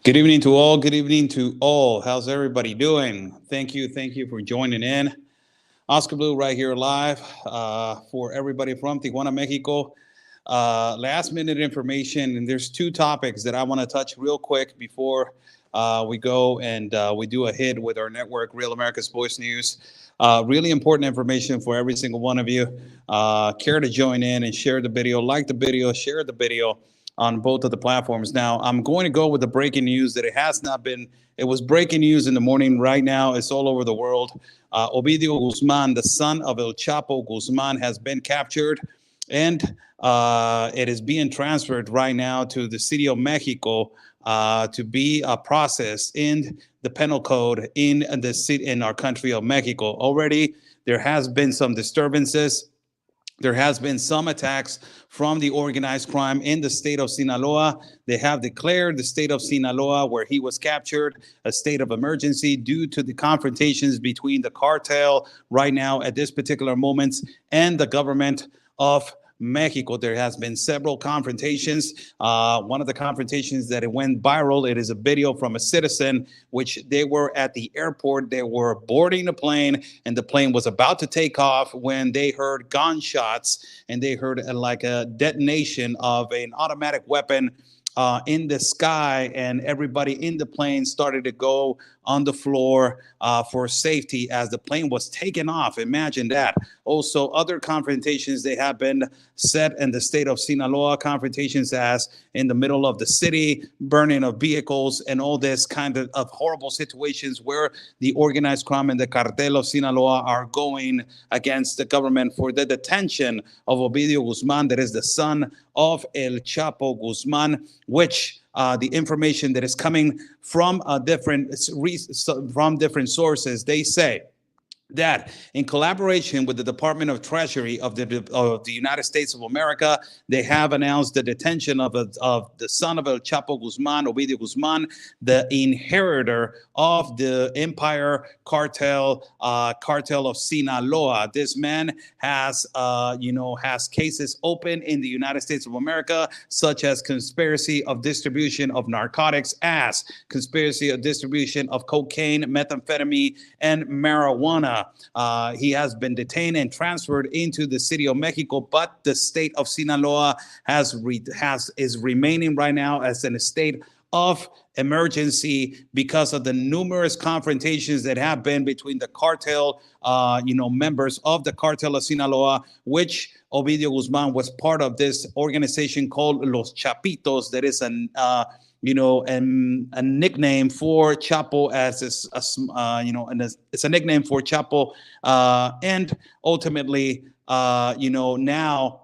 Good evening to all. Good evening to all. How's everybody doing? Thank you. Thank you for joining in. Oscar Blue right here live for everybody from Tijuana, Mexico. Last minute information, and there's two topics that I want to touch real quick before we go and we do a hit with our network, Real America's Voice News. Really important information for every single one of you. Care to join in and share the video, like the video, share the video on both of the platforms. Now, I'm going to go with the breaking news that it has not been, it was breaking news in the morning. Right now, it's all over the world. Ovidio Guzmán, the son of El Chapo Guzmán, has been captured, and it is being transferred right now to the city of Mexico to be processed in the penal code in the city, in our country of Mexico. Already, there has been some disturbances. There has been some attacks from the organized crime in the state of Sinaloa. They have declared the state of Sinaloa, where he was captured, a state of emergency due to the confrontations between the cartel right now at this particular moment and the government of Mexico. There has been several confrontations. One of the confrontations that it went viral, it is a video from a citizen, which they were at the airport. They were boarding a plane, and the plane was about to take off when they heard gunshots, and they heard like a detonation of an automatic weapon in the sky, and everybody in the plane started to go on the floor for safety as the plane was taken off. Imagine that. Also, other confrontations, they have been set in the state of Sinaloa, confrontations as in the middle of the city, burning of vehicles, and all this kind of horrible situations where the organized crime and the cartel of Sinaloa are going against the government for the detention of Ovidio Guzmán, that is the son of El Chapo Guzmán, which the information that is coming from different sources, they say that in collaboration with the Department of Treasury of the United States of America, they have announced the detention of the son of El Chapo Guzmán, Ovidio Guzmán, the inheritor of the Empire cartel of Sinaloa. This man has has cases open in the United States of America, such as conspiracy of distribution of narcotics, as conspiracy of distribution of cocaine, methamphetamine, and marijuana. He has been detained and transferred into the city of Mexico, but the state of Sinaloa is remaining right now as in a state of emergency because of the numerous confrontations that have been between the cartel, members of the cartel of Sinaloa, which Ovidio Guzmán was part of this organization called Los Chapitos. That is a nickname for Chapo, as it's a nickname for Chapo, and ultimately, now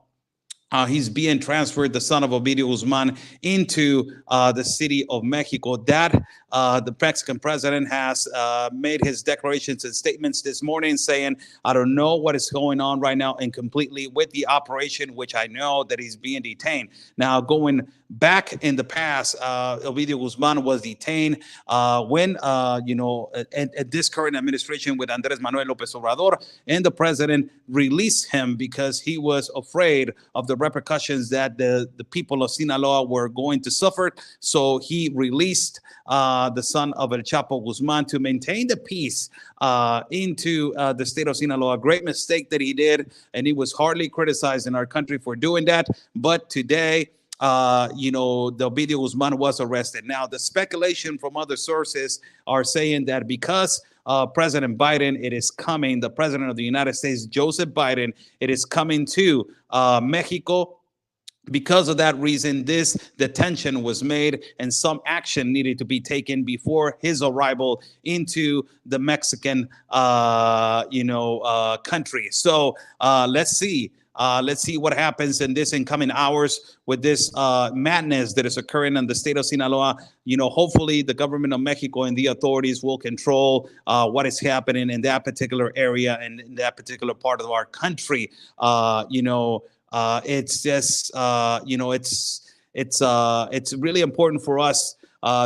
he's being transferred, the son of Ovidio Guzmán, into the city of Mexico. That the Mexican president has made his declarations and statements this morning saying, I don't know what is going on right now and completely with the operation, which I know that he's being detained. Now, going back in the past, Ovidio Guzmán was detained when, at this current administration with Andrés Manuel López Obrador, and the president released him because he was afraid of the repercussions that the people of Sinaloa were going to suffer. So he released the son of El Chapo Guzmán to maintain the peace into the state of Sinaloa. Great mistake that he did, and he was hardly criticized in our country for doing that. But today, the Ovidio Guzmán was arrested. Now, the speculation from other sources are saying that because President Biden, it is coming, the president of the United States, Joseph Biden, it is coming to Mexico. Because of that reason, this detention was made, and some action needed to be taken before his arrival into the Mexican, country. So let's see. Let's see what happens in this incoming hours with this madness that is occurring in the state of Sinaloa. Hopefully the government of Mexico and the authorities will control what is happening in that particular area and in that particular part of our country. It's just, it's really important for us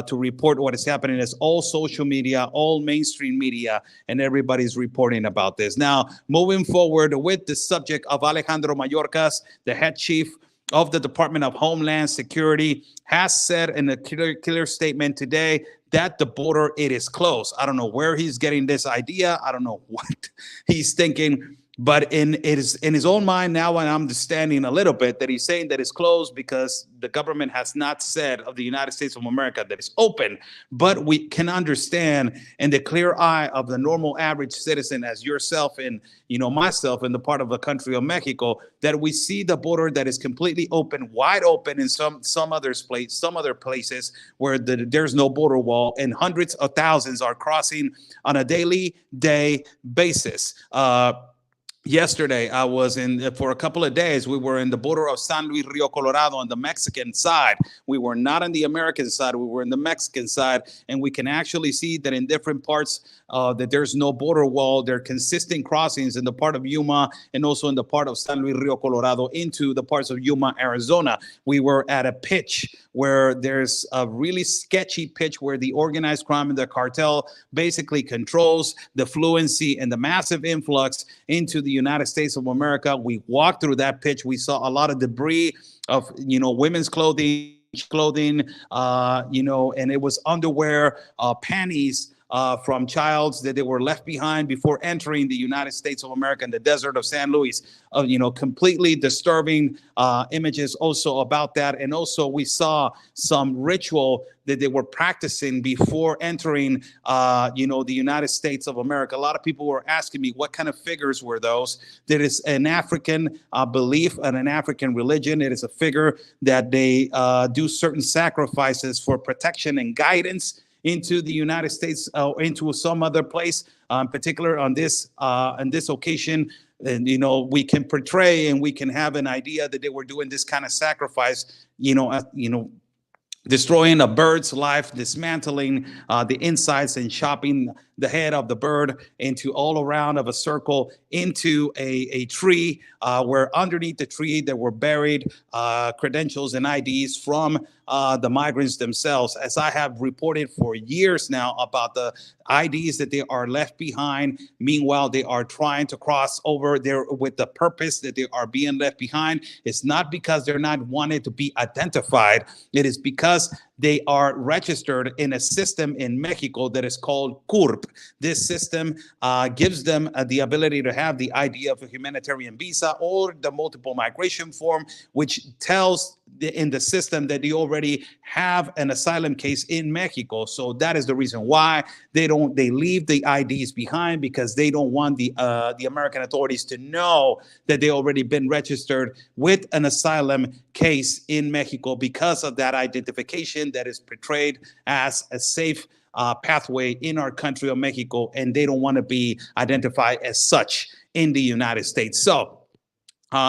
to report what is happening, as all social media, all mainstream media, and everybody's reporting about this. Now, moving forward with the subject of Alejandro Mayorkas, the head chief of the Department of Homeland Security has said in a clear statement today that the border, it is closed. I don't know where he's getting this idea. I don't know what he's thinking. But in his own mind now, and I'm understanding a little bit that he's saying that it's closed because the government has not said of the United States of America that it's open. But we can understand in the clear eye of the normal average citizen, as yourself and myself in the part of the country of Mexico, that we see the border that is completely open, wide open in some other places where there's no border wall, and hundreds of thousands are crossing on a daily basis. Yesterday, I was for a couple of days, we were in the border of San Luis Rio Colorado on the Mexican side. We were not on the American side, we were in the Mexican side, and we can actually see that in different parts that there's no border wall. There are consistent crossings in the part of Yuma and also in the part of San Luis Rio Colorado into the parts of Yuma, Arizona. We were at a pitch where there's a really sketchy pitch where the organized crime and the cartel basically controls the fluency and the massive influx into the United States of America. We walked through that pitch. We saw a lot of debris of, women's clothing, and it was underwear, panties, from childs that they were left behind before entering the United States of America in the desert of San Luis. Completely disturbing images also about that. And also we saw some ritual that they were practicing before entering, the United States of America. A lot of people were asking me what kind of figures were those. There is an African belief and an African religion. It is a figure that they do certain sacrifices for protection and guidance into the United States, into some other place, in particular on this occasion. And, we can portray and we can have an idea that they were doing this kind of sacrifice, destroying a bird's life, dismantling the insides and chopping the head of the bird into all around of a circle into a tree, where underneath the tree there were buried credentials and IDs from the migrants themselves. As I have reported for years now about the IDs that they are left behind. Meanwhile, they are trying to cross over there with the purpose that they are being left behind. It's not because they're not wanted to be identified. It is because they are registered in a system in Mexico that is called CURP. This system gives them the ability to have the idea of a humanitarian visa or the multiple migration form, which tells in the system that they already have an asylum case in Mexico. So that is the reason why they leave the IDs behind, because they don't want the American authorities to know that they already been registered with an asylum case in Mexico, because of that identification that is portrayed as a safe pathway in our country of Mexico, and they don't want to be identified as such in the United States. So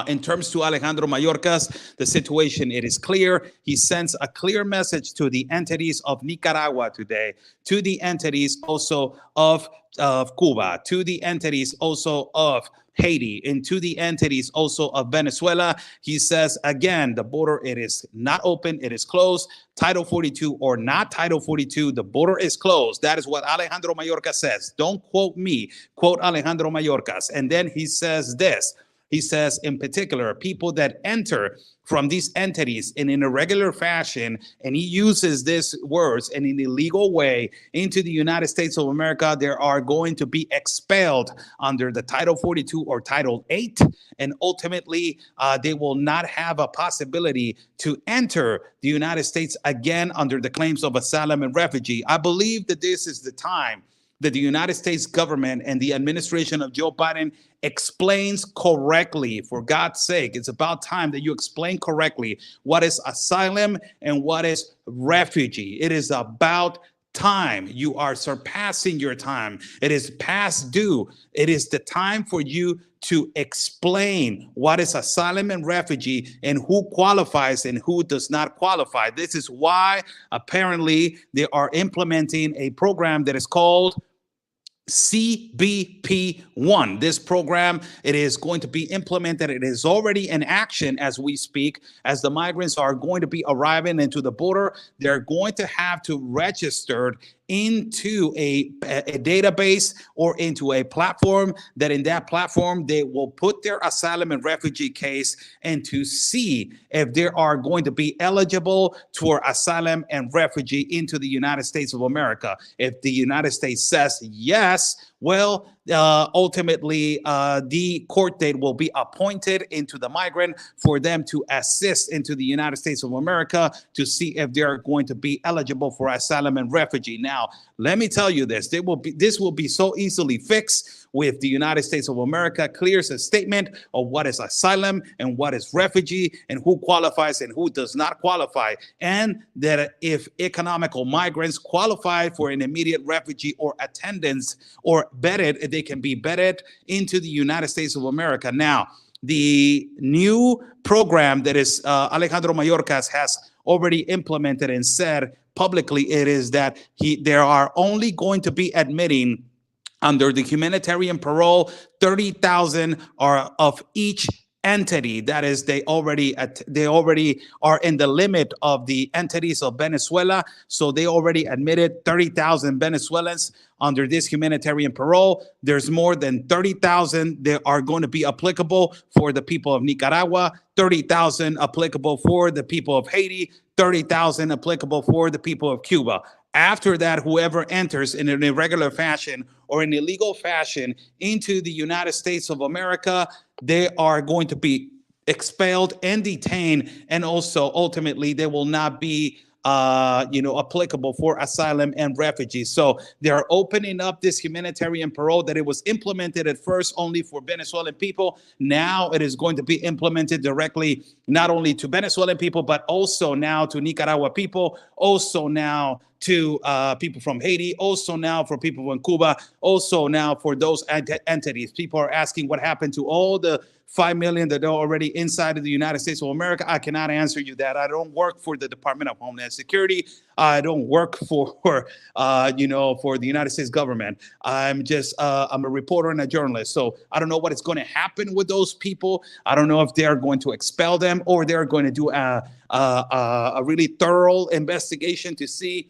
in terms to Alejandro Mayorkas, the situation, it is clear. He sends a clear message to the entities of Nicaragua today, to the entities also of Cuba, to the entities also of Haiti, and to the entities also of Venezuela. He says, again, the border, it is not open, it is closed. Title 42 or not Title 42, the border is closed. That is what Alejandro Mayorkas says. Don't quote me, quote Alejandro Mayorkas. And then he says this. He says, in particular, people that enter from these entities in an irregular fashion, and he uses these words in an illegal way into the United States of America, they are going to be expelled under the Title 42 or Title 8, and ultimately they will not have a possibility to enter the United States again under the claims of asylum and refugee. I believe that this is the time that the United States government and the administration of Joe Biden explains correctly. For God's sake, it's about time that you explain correctly what is asylum and what is refugee. It is about time. You are surpassing your time. It is past due. It is the time for you to explain what is asylum and refugee and who qualifies and who does not qualify. This is why apparently they are implementing a program that is called CBP1. This program, it is going to be implemented. It is already in action as we speak. As the migrants are going to be arriving into the border, they're going to have to register into a database or into a platform, that in that platform they will put their asylum and refugee case and to see if they are going to be eligible for asylum and refugee into the United States of America. If the United States says yes, well, ultimately, the court date will be appointed into the migrant for them to assist into the United States of America to see if they're going to be eligible for asylum and refugee. Now, let me tell you this: this will be so easily fixed with the United States of America clears a statement of what is asylum and what is refugee and who qualifies and who does not qualify. And that if economical migrants qualify for an immediate refugee or attendance or vetted, they can be vetted into the United States of America. Now, the new program that is Alejandro Mayorkas has already implemented and said publicly, it is that they are only going to be admitting under the humanitarian parole 30,000 are of each entity. That is, they already are in the limit of the entities of Venezuela. So they already admitted 30,000 Venezuelans under this humanitarian parole. There's more than 30,000 that are going to be applicable for the people of Nicaragua, 30,000 applicable for the people of Haiti, 30,000 applicable for the people of Cuba. After that, whoever enters in an irregular fashion or an illegal fashion into the United States of America, they are going to be expelled and detained, and also ultimately they will not be applicable for asylum and refugees. So they're opening up this humanitarian parole that it was implemented at first only for Venezuelan people. Now it is going to be implemented directly, not only to Venezuelan people, but also now to Nicaragua people, also now to people from Haiti, also now for people from Cuba, also now for those entities. People are asking what happened to all the 5 million that are already inside of the United States of America. I cannot answer you that. I don't work for the Department of Homeland Security. I don't work for the United States government. I'm a reporter and a journalist. So I don't know what is going to happen with those people. I don't know if they're going to expel them or they're going to do a really thorough investigation to see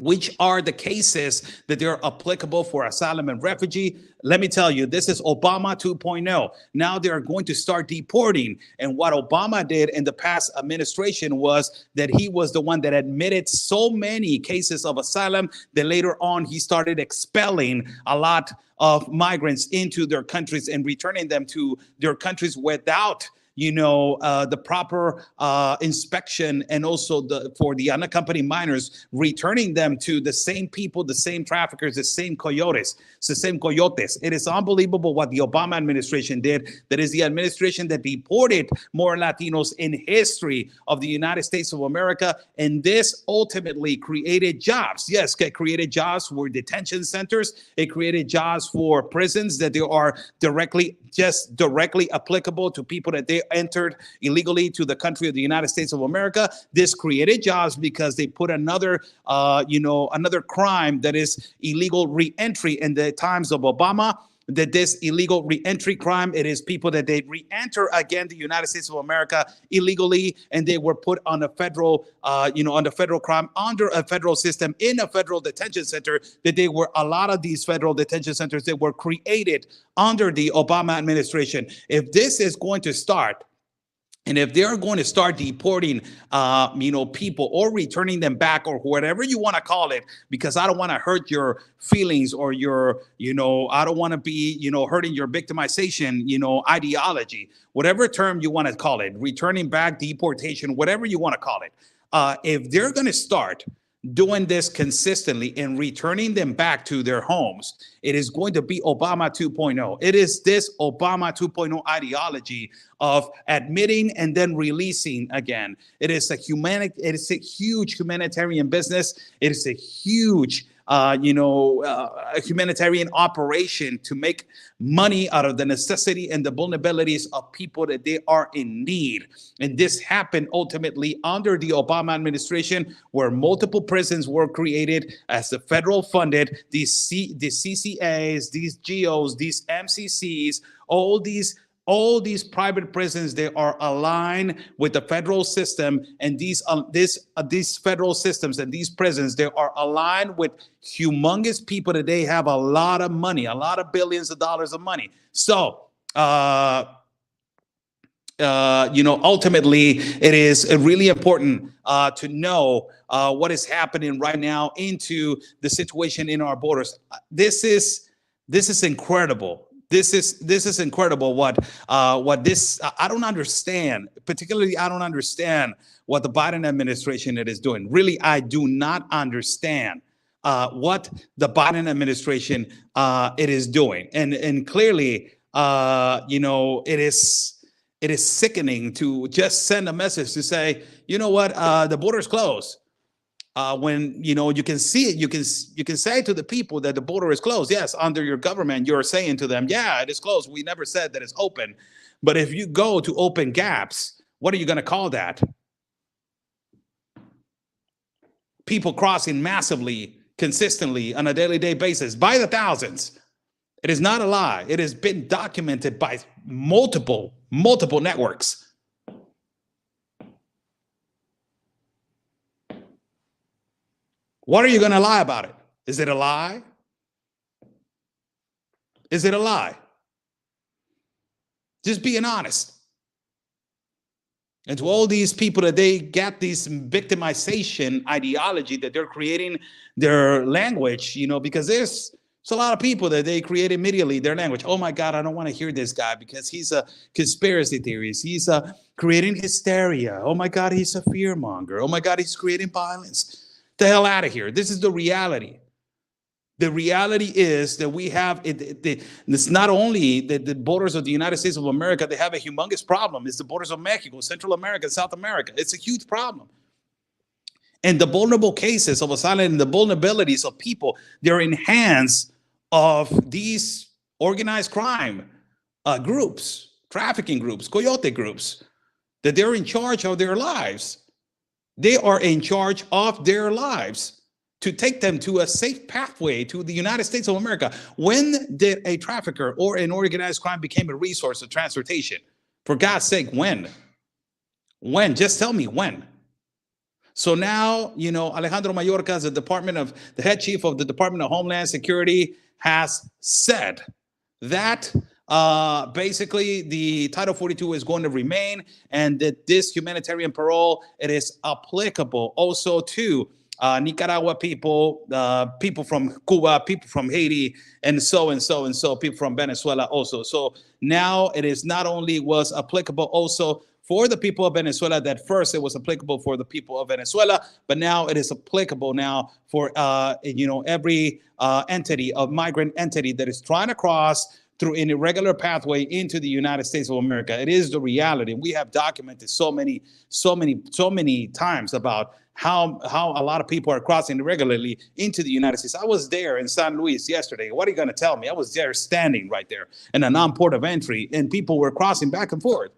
which are the cases that they're applicable for asylum and refugee. Let me tell you, this is Obama 2.0. Now they're going to start deporting. And what Obama did in the past administration was that he was the one that admitted so many cases of asylum that later on he started expelling a lot of migrants into their countries and returning them to their countries without the proper inspection, and also for the unaccompanied minors, returning them to the same people, the same traffickers, the same coyotes. It is unbelievable what the Obama administration did. That is the administration that deported more Latinos in history of the United States of America. And this ultimately created jobs. Yes, it created jobs for detention centers. It created jobs for prisons that they are directly applicable to people that they entered illegally to the country of the United States of America. This created jobs because they put another crime, that is illegal re-entry. In the times of Obama, that this illegal re-entry crime, it is people that they re-enter again the United States of America illegally, and they were put on a federal, on the federal crime under a federal system in a federal detention center. A lot of these federal detention centers that were created under the Obama administration. If this is going to start, and if they're going to start deporting, people or returning them back or whatever you want to call it, because I don't want to hurt your feelings or your, I don't want to be, hurting your victimization, ideology, whatever term you want to call it, returning back, deportation, whatever you want to call it. If they're going to start doing this consistently and returning them back to their homes, it is going to be Obama 2.0. It is this Obama 2.0 ideology of admitting and then releasing again. It is a huge humanitarian business. It is a huge a humanitarian operation to make money out of the necessity and the vulnerabilities of people that they are in need. And this happened ultimately under the Obama administration, where multiple prisons were created as the federal funded, these CCAs, these GOs, these MCCs, all these All these private prisons, they are aligned with the federal system, and these federal systems and these prisons, they are aligned with humongous people that they have a lot of money, a lot of billions of dollars of money. So, ultimately, it is really important to know what is happening right now into the situation in our borders. This is incredible. This is incredible. What this I don't understand. Particularly, I don't understand what the Biden administration is doing. Really, I do not understand what the Biden administration it is doing. And clearly, it is sickening to just send a message to say, you know what, the border's closed. When you can see it, you can say to the people that the border is closed. Yes, under your government, you're saying to them, yeah, it is closed. We never said that it's open. But if you go to open gaps, what are you going to call that? People crossing massively, consistently, on a daily basis, by the thousands. It is not a lie. It has been documented by multiple networks. What are you going to lie about it? Is it a lie? Is it a lie? Just being honest. And to all these people that they get this victimization ideology that they're creating their language, because there's a lot of people that they create immediately their language. Oh my God, I don't want to hear this guy because he's a conspiracy theorist. He's creating hysteria. Oh my God, he's a fear monger. Oh my God, he's creating violence. The hell out of here. This is the reality. The reality is that we have, it's not only the borders of the United States of America, they have a humongous problem. It's the borders of Mexico, Central America, South America. It's a huge problem. And the vulnerable cases of asylum and the vulnerabilities of people, they're in hands of these organized crime groups, trafficking groups, coyote groups, that they're in charge of their lives. They are in charge of their lives to take them to a safe pathway to the United States of America. When did a trafficker or an organized crime became a resource of transportation? For God's sake, when? When? Just tell me when. So now, Alejandro Mayorkas, the head chief of the Department of Homeland Security, has said that basically the Title 42 is going to remain, and that this humanitarian parole, it is applicable also to Nicaragua people, people from Cuba, people from Haiti, and so, people from Venezuela also. So now it is not only was applicable also for the people of Venezuela, that first it was applicable for the people of Venezuela, but now it is applicable now for every entity, a migrant entity that is trying to cross through an irregular pathway into the United States of America. It is the reality. We have documented so many times about how a lot of people are crossing irregularly into the United States. I was there in San Luis yesterday. What are you going to tell me? I was there standing right there in a non-port of entry, and people were crossing back and forth.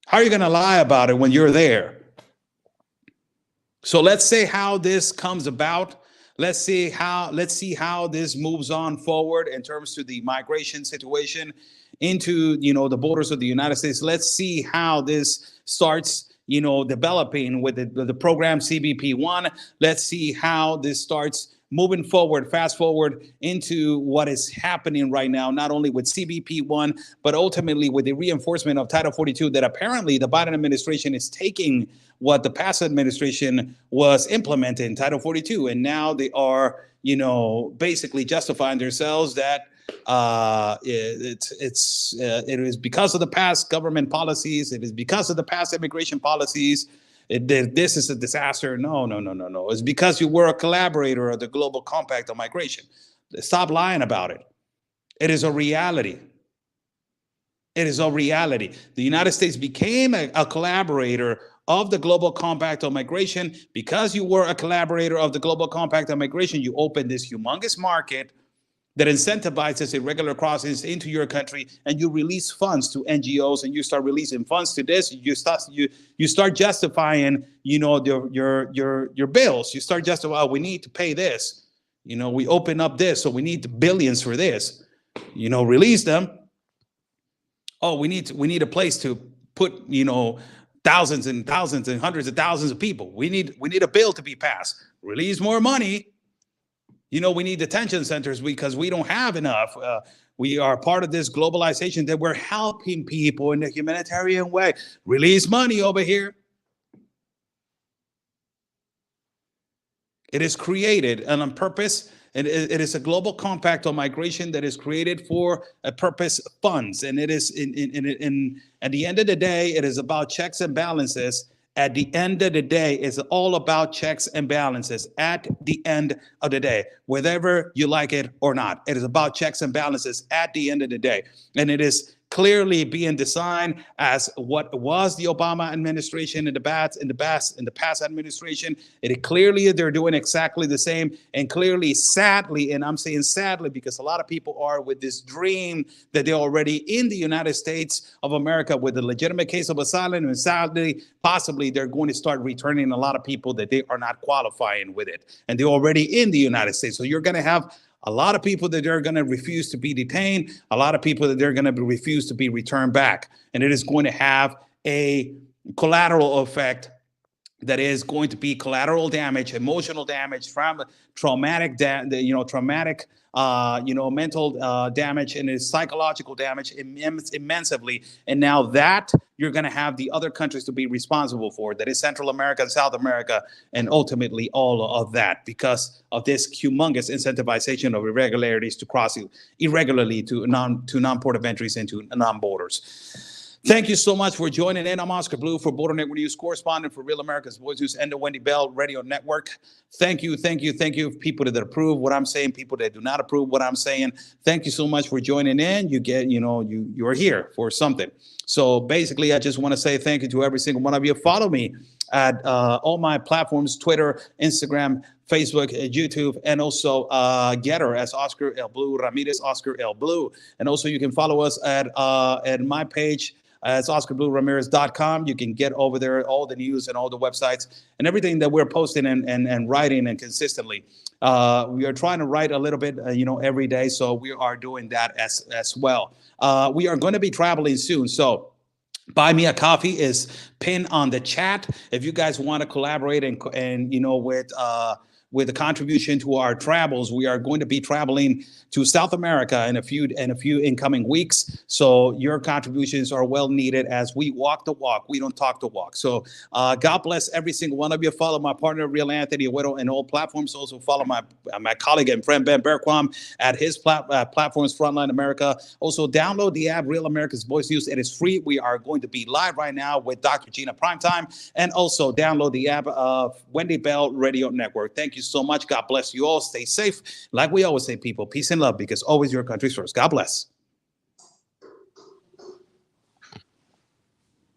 How are you going to lie about it when you're there? So let's say how this comes about. Let's see how this moves on forward in terms to the migration situation into the borders of the United States. Let's see how this starts developing with the program CBP-1. Let's see how this starts moving forward, fast forward into what is happening right now, not only with CBP-1, but ultimately with the reinforcement of Title 42, that apparently the Biden administration is taking what the past administration was implementing, Title 42, and now they are, basically justifying themselves that it is because of the past government policies, it is because of the past immigration policies. This is a disaster. No. It's because you were a collaborator of the Global Compact on Migration. Stop lying about it. It is a reality. It is a reality. The United States became a collaborator of the Global Compact on Migration. Because you were a collaborator of the Global Compact on Migration, you opened this humongous market that incentivizes irregular crossings into your country, and you release funds to NGOs, and you start releasing funds to this. You start justifying, your bills. You start justifying, we need to pay this. We open up this, so we need billions for this. release them. Oh, we need a place to put, thousands and thousands and hundreds of thousands of people. We need a bill to be passed. Release more money. We need detention centers because we don't have enough. We are part of this globalization that we're helping people in a humanitarian way. Release money over here. It is created and on purpose. It is a global compact on migration that is created for a purpose, funds. And it is at the end of the day, it is about checks and balances. At the end of the day, it's all about checks and balances. At the end of the day, whether you like it or not, it is about checks and balances at the end of the day. And it is clearly being designed as what was the Obama administration in the past administration. It clearly they're doing exactly the same, and clearly, sadly, and I'm saying sadly because a lot of people are with this dream that they're already in the United States of America with a legitimate case of asylum, and sadly, possibly they're going to start returning a lot of people that they are not qualifying with it, and they're already in the United States. So you're going to have a lot of people that they're going to refuse to be detained, a lot of people that they're going to refuse to be returned back. And it is going to have a collateral effect that is going to be collateral damage, emotional damage, traumatic, mental damage, and is psychological damage immensely. And now that you're going to have the other countries to be responsible for, that is Central America and South America, and ultimately all of that because of this humongous incentivization of irregularities to cross irregularly to non-port of entries into non-borders. Thank you so much for joining in. I'm Oscar Blue for Border Network News correspondent for Real America's Voice News and the Wendy Bell Radio Network. Thank you, people that approve what I'm saying, people that do not approve what I'm saying. Thank you so much for joining in. You're here for something. So basically, I just want to say thank you to every single one of you. Follow me at all my platforms, Twitter, Instagram, Facebook, YouTube, and also Getter as Oscar L. Blue, Ramirez Oscar L. Blue. And also you can follow us at my page, it's OscarBlueRamirez.com. You can get over there all the news and all the websites and everything that we're posting and writing and consistently. We are trying to write a little bit, every day. So we are doing that as well. We are going to be traveling soon. So Buy Me a Coffee is pinned on the chat. If you guys want to collaborate and with the contribution to our travels, we are going to be traveling to South America in a few incoming weeks. So your contributions are well needed as we walk the walk. We don't talk the walk. So God bless every single one of you. Follow my partner, Real Anthony Agüero, in all platforms. Also follow my colleague and friend, Ben Berquam, at his platforms, Frontline America. Also download the app, Real America's Voice News. It is free. We are going to be live right now with Dr. Gina Primetime. And also download the app of Wendy Bell Radio Network. Thank you so much. God bless you all. Stay safe. Like we always say, people, peace and love, because always your country's first. God bless.